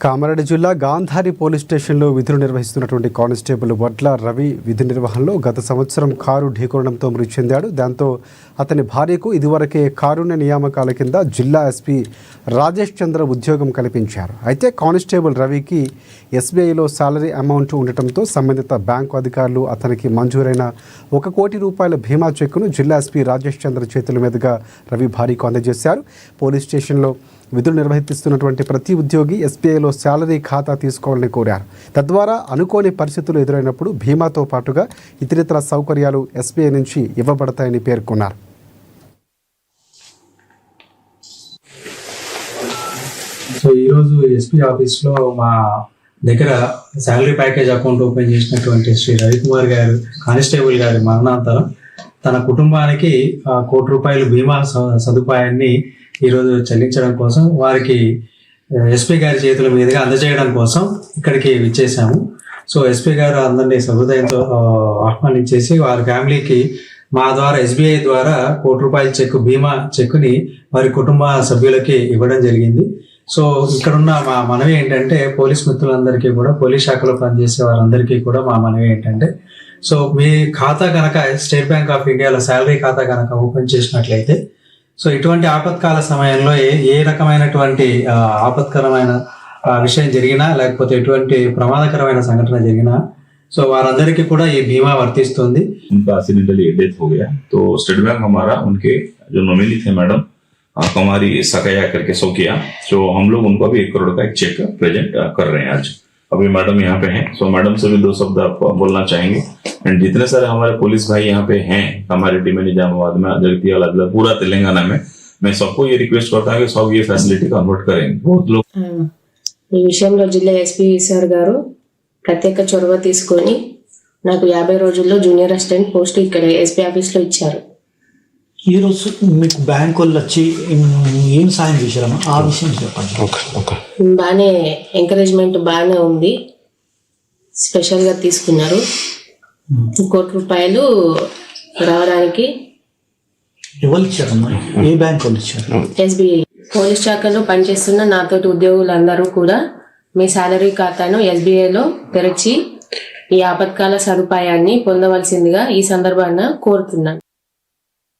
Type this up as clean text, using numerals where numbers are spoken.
కామారెడ్డి జిల్లా గాంధారి పోలీస్ స్టేషన్లో విధులు నిర్వహిస్తున్నటువంటి కానిస్టేబుల్ వడ్ల రవి విధి నిర్వహణలో గత సంవత్సరం కారు ఢీకొనడంతో మృతి చెందాడు. దాంతో అతని భార్యకు ఇదివరకే కారుణ్య నియామకాల కింద జిల్లా ఎస్పీ రాజేష్ చంద్ర ఉద్యోగం కల్పించారు. అయితే కానిస్టేబుల్ రవికి ఎస్బీఐలో సాలరీ అమౌంట్ ఉండటంతో సంబంధిత బ్యాంకు అధికారులు అతనికి మంజూరైన ₹1 కోటి బీమా చెక్కును జిల్లా ఎస్పీ రాజేష్ చంద్ర చేతుల మీదుగా రవి భార్యకు అందజేశారు. పోలీస్ స్టేషన్లో విధులు నిర్వహిస్తున్నటువంటి ప్రతి ఉద్యోగి ఎస్బీఐలో శాలరీ ఖాతా తీసుకోవాలని కోరారు. తద్వారా అనుకోని పరిస్థితులు ఎదురైనప్పుడు బీమాతో పాటుగా ఇతరితర సౌకర్యాలు ఎస్బీఐ నుంచి ఇవ్వబడతాయని పేర్కొన్నారు. సో ఈరోజు ఎస్పీ ఆఫీస్లో మా దగ్గర శాలరీ ప్యాకేజ్ అకౌంట్ ఓపెన్ చేసినటువంటి శ్రీ రవికుమార్ గారు కానిస్టేబుల్ గారి మరణాంతరం తన కుటుంబానికి ₹1 కోటి బీమా సదుపాయాన్ని ఈరోజు చెల్లించడం కోసం వారికి ఎస్పీ గారి చేతుల మీదుగా అందజేయడం కోసం ఇక్కడికి విచ్చేసాము. సో ఎస్పీ గారు అందరినీ సహృదయంతో ఆహ్వానించేసి వారి ఫ్యామిలీకి మా ద్వారా ఎస్బీఐ ద్వారా ₹1 కోటి బీమా చెక్కుని వారి కుటుంబ సభ్యులకి ఇవ్వడం జరిగింది. సో ఇక్కడున్న మా మనవి ఏంటంటే పోలీస్ మిత్రులందరికీ కూడా, పోలీస్ శాఖలో పనిచేసే వారందరికీ కూడా మా మనవి ఏంటంటే, సో మీ ఖాతా కనుక స్టేట్ బ్యాంక్ ఆఫ్ ఇండియాలో శాలరీ ఖాతా కనుక ఓపెన్ చేసినట్లయితే, సో ఇటువంటి ఆపత్కాల సమయంలో ఏ రకమైనటువంటి ఆపత్కరమైన విషయం జరిగినా లేకపోతే ఎటువంటి ప్రమాదకరమైన సంఘటన జరిగినా సో వారందరికీ కూడా ఈ బీమా వర్తిస్తుంది. उनका एक्सीडेंटली डेथ हो गया तो स्टेट बैंक हमारा उनके जो नॉमिनी थे मैडम कुमारी सकैया करके सोकिया, जो हम लोग उनको अभी 1 करोड़ का एक चेक प्रेजेंट कर रहे हैं आज. अभी मैडम यहाँ पे हैं, सो मैडम से भी 2 शब्द आप बोलना चाहेंगे. एंड जितने सारे हमारे पुलिस भाई यहाँ पे हैं कामारेड्डी में, निजामाबाद में, जगतियाल, पूरा तेलंगाना में, मैं सबको ये रिक्वेस्ट करता हूँ कि सब ये फैसिलिटी कन्वर्ट करेंगे. बहुत लोग ఈ విషయంలో జిల్లా ఎస్పీ సార్ గారు ప్రత్యేక చొరవ తీసుకొని నాకు 50 రోజుల్లో జూనియర్ అసిస్టెంట్ పోస్ట్ ఇక్కడ ఎస్పీ ఆఫీస్లో ఇచ్చారు. ఈరోజు మీకు బ్యాంక్ వాళ్ళు వచ్చి ఏం సాయం చేశారమ్మా ఆ విషయం చెప్పండి. బాగానే ఎంకరేజ్మెంట్ బాగానే ఉంది, స్పెషల్గా తీసుకున్నారు. ₹1 కోటి రావడానికి ఎవరు ఇచ్చారమ్మా? ఏ బ్యాంక్ వాళ్ళు ఇచ్చారు? ఎస్బీఐ. పోలీస్ శాఖలో పనిచేస్తున్న నాతోటి ఉద్యోగులందరూ కూడా మీ శాలరీ ఖాతాను ఎస్బీఐలో తెరచి ఈ ఆపత్కాల సదుపాయాన్ని పొందవలసిందిగా ఈ సందర్భాన కోరుతున్నాను.